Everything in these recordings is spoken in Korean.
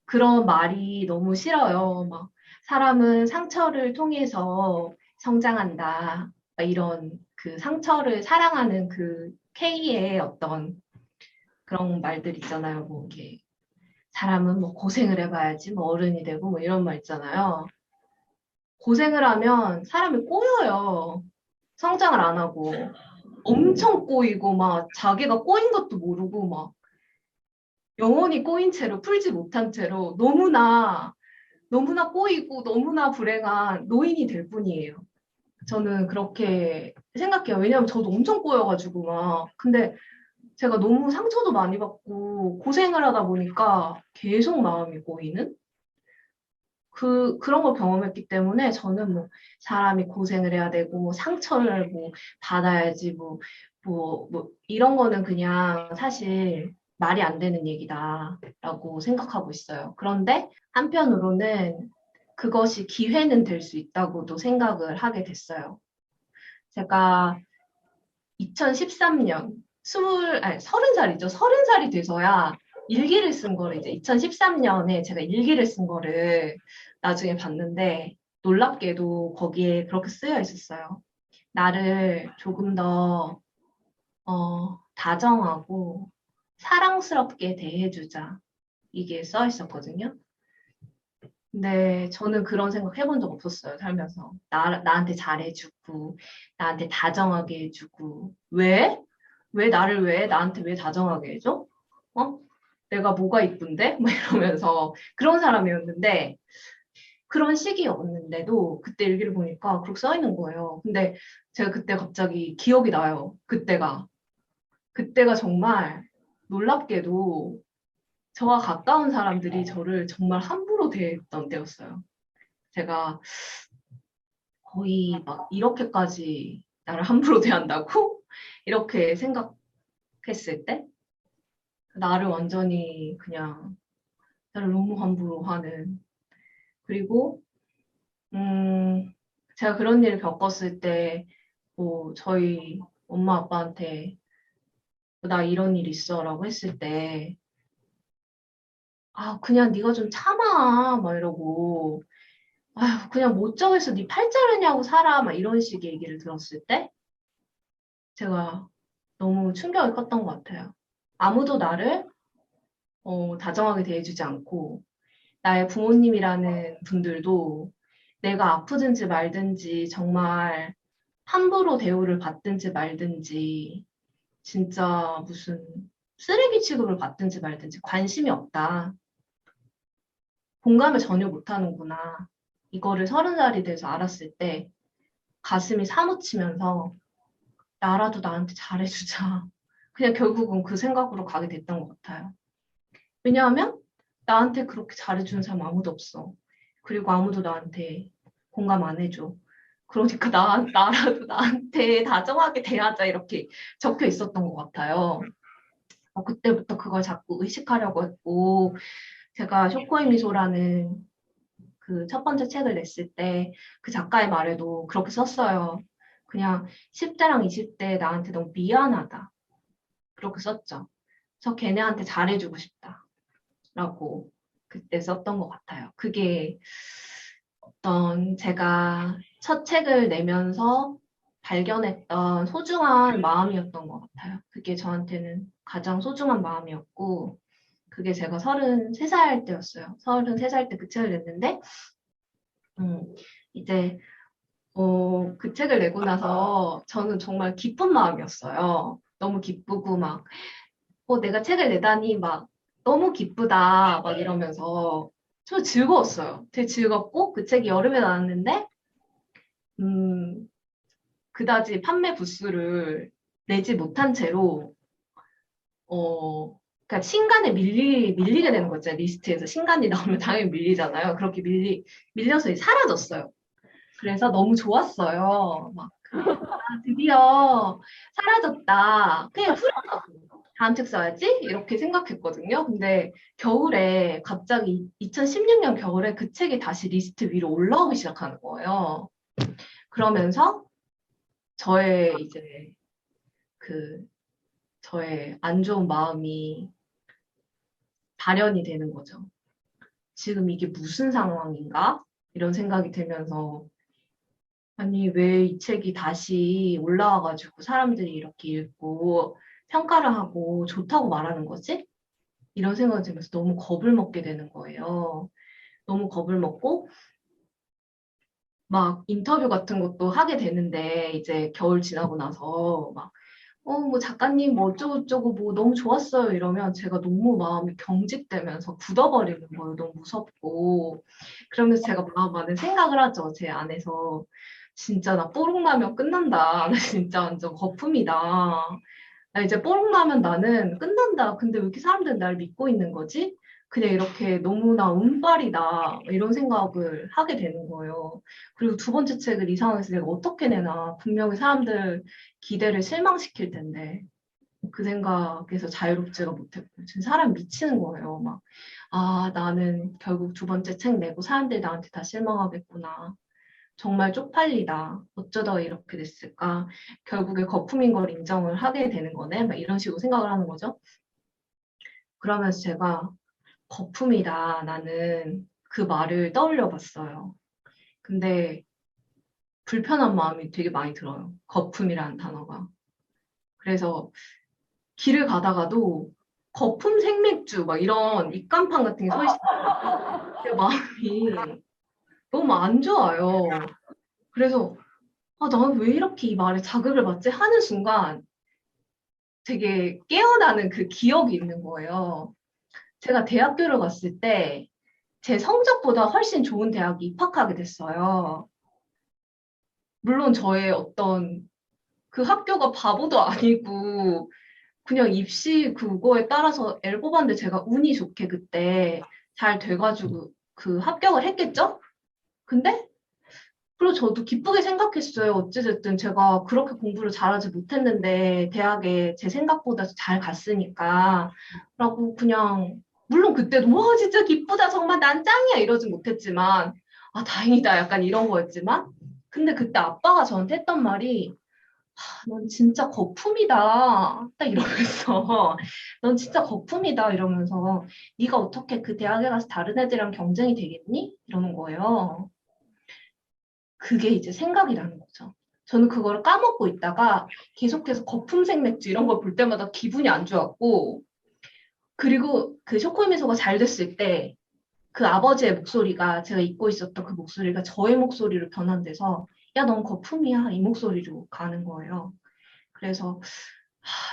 그런 말이 너무 싫어요. 막 사람은 상처를 통해서 성장한다. 막 이런 그 상처를 사랑하는 그 K의 어떤 그런 말들 있잖아요. 뭐 이렇게 사람은 뭐 고생을 해봐야지 뭐 어른이 되고 뭐 이런 말 있잖아요. 고생을 하면 사람이 꼬여요. 성장을 안 하고 엄청 꼬이고 막 자기가 꼬인 것도 모르고 막 영원히 꼬인 채로 풀지 못한 채로 너무나 꼬이고 너무나 불행한 노인이 될 뿐이에요. 저는 그렇게 생각해요. 왜냐하면 저도 엄청 꼬여가지고 막 근데 제가 너무 상처도 많이 받고 고생을 하다 보니까 계속 마음이 꼬이는 그런 걸 경험했기 때문에 저는 뭐 사람이 고생을 해야 되고 뭐 상처를 뭐 받아야지 뭐 이런 거는 그냥 사실 말이 안 되는 얘기다라고 생각하고 있어요. 그런데 한편으로는 그것이 기회는 될 수 있다고도 생각을 하게 됐어요. 제가 2013년 아니 30살이죠. 30살이 돼서야 일기를 쓴 거를 이제 2013년에 제가 일기를 쓴 거를 나중에 봤는데 놀랍게도 거기에 그렇게 쓰여 있었어요. 나를 조금 더 다정하고 사랑스럽게 대해주자. 이게 써 있었거든요. 근데 저는 그런 생각 해본 적 없었어요, 살면서. 나한테 잘해주고, 나한테 다정하게 해주고. 왜? 나한테 왜 다정하게 해줘? 어? 내가 뭐가 이쁜데? 막 이러면서 그런 사람이었는데, 그런 시기였는데도 그때 일기를 보니까 그렇게 써 있는 거예요. 근데 제가 그때 갑자기 기억이 나요. 그때가 정말 놀랍게도 저와 가까운 사람들이 저를 정말 함부로 대했던 때였어요. 제가 거의 막 이렇게까지 나를 함부로 대한다고? 이렇게 생각했을 때 나를 완전히 그냥 나를 너무 함부로 하는 그리고 음 제가 그런 일을 겪었을 때 뭐 저희 엄마 아빠한테 나 이런 일 있어라고 했을 때 아 그냥 네가 좀 참아 막 이러고 아휴 그냥 못 정해서 네 팔 자르냐고 살아 막 이런 식의 얘기를 들었을 때 제가 너무 충격이 컸던 것 같아요. 아무도 나를 다정하게 대해주지 않고 나의 부모님이라는 분들도 내가 아프든지 말든지 정말 함부로 대우를 받든지 말든지 진짜 무슨 쓰레기 취급을 받든지 말든지 관심이 없다. 공감을 전혀 못하는구나. 이거를 30살이 돼서 알았을 때 가슴이 사무치면서 나라도 나한테 잘해주자. 그냥 결국은 그 생각으로 가게 됐던 것 같아요. 왜냐하면 나한테 그렇게 잘해주는 사람 아무도 없어. 그리고 아무도 나한테 공감 안 해줘. 그러니까 나라도 나한테 다정하게 대하자 이렇게 적혀 있었던 것 같아요. 그때부터 그걸 자꾸 의식하려고 했고, 제가 쇼코의 미소라는 그 첫 번째 책을 냈을 때 그 작가의 말에도 그렇게 썼어요. 그냥 10대랑 20대 나한테 너무 미안하다. 그렇게 썼죠. 그래서 걔네한테 잘해주고 싶다라고 그때 썼던 것 같아요. 그게 어떤 제가 첫 책을 내면서 발견했던 소중한 마음이었던 것 같아요. 그게 저한테는 가장 소중한 마음이었고, 그게 제가 33살 때였어요. 33살 때 그 책을 냈는데, 이제, 그 책을 내고 나서 저는 정말 기쁜 마음이었어요. 너무 기쁘고 막, 내가 책을 내다니 막 너무 기쁘다 막 이러면서 저 즐거웠어요. 되게 즐겁고 그 책이 여름에 나왔는데 음, 그다지 판매 부수를 내지 못한 채로 그러니까 신간에 밀리게 되는 거죠. 리스트에서 신간이 나오면 당연히 밀리잖아요. 그렇게 밀려서 이제 사라졌어요. 그래서 너무 좋았어요. 막 드디어 사라졌다. 그냥 다음 책 써야지? 이렇게 생각했거든요. 근데 겨울에 갑자기 2016년 겨울에 그 책이 다시 리스트 위로 올라오기 시작하는 거예요. 그러면서 저의 이제 그 저의 안 좋은 마음이 발현이 되는 거죠. 지금 이게 무슨 상황인가? 이런 생각이 들면서 아니, 왜 이 책이 다시 올라와가지고 사람들이 이렇게 읽고 평가를 하고 좋다고 말하는 거지? 이런 생각이 들면서 너무 겁을 먹게 되는 거예요. 너무 겁을 먹고 막 인터뷰 같은 것도 하게 되는데 이제 겨울 지나고 나서 막 뭐 작가님 뭐 어쩌고저쩌고 뭐 너무 좋았어요 이러면 제가 너무 마음이 경직되면서 굳어버리는 거예요. 너무 무섭고. 그러면서 제가 많은 생각을 하죠. 제 안에서. 진짜 나 뽀록 나면 끝난다. 나 진짜 완전 거품이다. 나 이제 뽀록 나면 나는 끝난다. 근데 왜 이렇게 사람들은 날 믿고 있는 거지? 그냥 이렇게 너무나 운빨이다. 이런 생각을 하게 되는 거예요. 그리고 두 번째 책을 이 상황에서 내가 어떻게 내나. 분명히 사람들 기대를 실망시킬 텐데. 그 생각에서 자유롭지가 못했고. 지금 사람 미치는 거예요. 막, 아, 나는 결국 두 번째 책 내고 사람들이 나한테 다 실망하겠구나. 정말 쪽팔리다. 어쩌다 이렇게 됐을까? 결국에 거품인 걸 인정을 하게 되는 거네. 막 이런 식으로 생각을 하는 거죠. 그러면서 제가 거품이다. 나는 그 말을 떠올려 봤어요. 근데 불편한 마음이 되게 많이 들어요. 거품이라는 단어가. 그래서 길을 가다가도 거품 생맥주 막 이런 입간판 같은 게 서 있어요. 제 마음이 너무 안 좋아요. 그래서 아, 나는 왜 이렇게 이 말에 자극을 받지? 하는 순간 되게 깨어나는 그 기억이 있는 거예요. 제가 대학교를 갔을 때 제 성적보다 훨씬 좋은 대학에 입학하게 됐어요. 물론 저의 어떤 그 학교가 바보도 아니고 그냥 입시 그거에 따라서 엘 뽑았는데 제가 운이 좋게 그때 잘 돼가지고 그 합격을 했겠죠? 근데 그리고 저도 기쁘게 생각했어요. 어찌됐든 제가 그렇게 공부를 잘하지 못했는데 대학에 제 생각보다 잘 갔으니까 라고 그냥 물론 그때도 와 진짜 기쁘다 정말 난 짱이야 이러진 못했지만 아 다행이다 약간 이런 거였지만 근데 그때 아빠가 저한테 했던 말이 넌 진짜 거품이다 딱 이러면서 넌 진짜 거품이다 이러면서 네가 어떻게 그 대학에 가서 다른 애들이랑 경쟁이 되겠니? 이러는 거예요. 그게 이제 생각이 나는 거죠. 저는 그거를 까먹고 있다가 계속해서 거품색 맥주 이런 걸 볼 때마다 기분이 안 좋았고, 그리고 그 쇼코미소가 잘 됐을 때 그 아버지의 목소리가 제가 잊고 있었던 그 목소리가 저의 목소리로 변환돼서 야, 넌 거품이야. 이 목소리로 가는 거예요. 그래서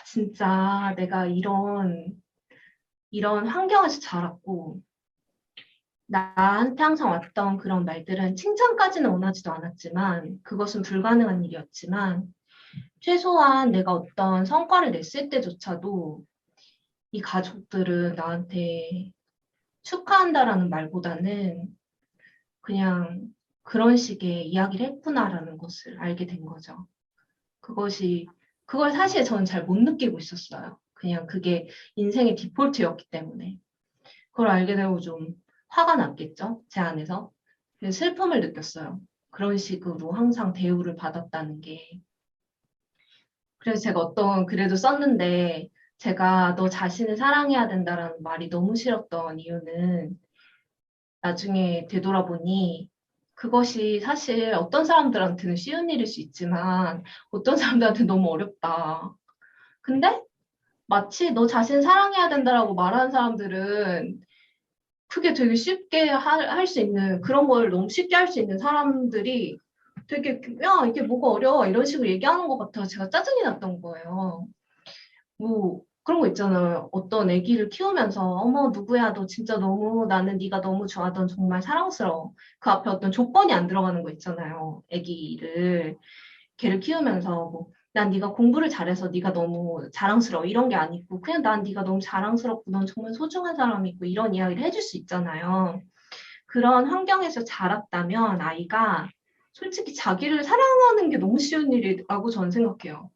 진짜 내가 이런 환경에서 자랐고 나한테 항상 왔던 그런 말들은 칭찬까지는 원하지도 않았지만 그것은 불가능한 일이었지만 최소한 내가 어떤 성과를 냈을 때조차도 이 가족들은 나한테 축하한다라는 말보다는 그냥 그런 식의 이야기를 했구나라는 것을 알게 된 거죠. 그걸 사실 저는 잘 못 느끼고 있었어요. 그냥 그게 인생의 디폴트였기 때문에. 그걸 알게 되고 좀 화가 났겠죠? 제 안에서. 그래서 슬픔을 느꼈어요. 그런 식으로 항상 대우를 받았다는 게. 그래서 제가 어떤 글에도 썼는데 제가 너 자신을 사랑해야 된다라는 말이 너무 싫었던 이유는 나중에 되돌아보니 그것이 사실 어떤 사람들한테는 쉬운 일일 수 있지만 어떤 사람들한테는 너무 어렵다. 근데 마치 너 자신 사랑해야 된다라고 말하는 사람들은 그게 되게 쉽게 할 수 있는 그런 걸 너무 쉽게 할 수 있는 사람들이 되게 야 이게 뭐가 어려워 이런 식으로 얘기하는 것 같아서 제가 짜증이 났던 거예요. 뭐 그런 거 있잖아요. 어떤 아기를 키우면서 어머 누구야 너 진짜 너무 나는 네가 너무 좋아 넌 정말 사랑스러워. 그 앞에 어떤 조건이 안 들어가는 거 있잖아요. 아기를 걔를 키우면서 뭐 난 네가 공부를 잘해서 네가 너무 자랑스러워 이런 게 아니고 그냥 난 네가 너무 자랑스럽고 넌 정말 소중한 사람이고 이런 이야기를 해줄 수 있잖아요. 그런 환경에서 자랐다면 아이가 솔직히 자기를 사랑하는 게 너무 쉬운 일이라고 저는 생각해요.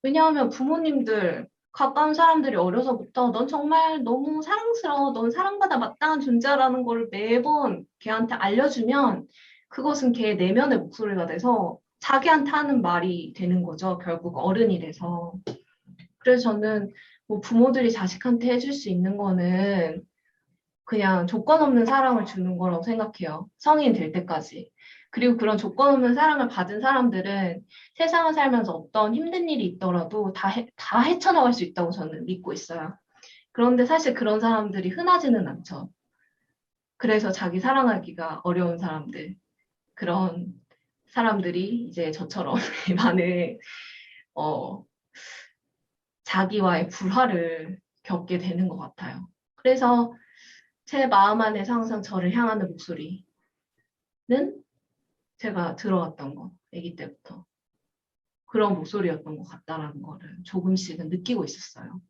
왜냐하면 부모님들, 가까운 사람들이 어려서부터 넌 정말 너무 사랑스러워, 넌 사랑받아 마땅한 존재라는 걸 매번 걔한테 알려주면 그것은 걔 내면의 목소리가 돼서 자기한테 하는 말이 되는 거죠. 결국 어른이 돼서. 그래서 저는 뭐 부모들이 자식한테 해줄 수 있는 거는 그냥 조건 없는 사랑을 주는 거라고 생각해요. 성인 될 때까지. 그리고 그런 조건 없는 사랑을 받은 사람들은 세상을 살면서 어떤 힘든 일이 있더라도 다 헤쳐나갈 수 있다고 저는 믿고 있어요. 그런데 사실 그런 사람들이 흔하지는 않죠. 그래서 자기 사랑하기가 어려운 사람들, 그런 사람들이 이제 저처럼 많은, 어, 자기와의 불화를 겪게 되는 것 같아요. 그래서 제 마음 안에서 항상 저를 향하는 목소리는 제가 들어왔던 거, 아기 때부터. 그런 목소리였던 것 같다라는 거를 조금씩은 느끼고 있었어요.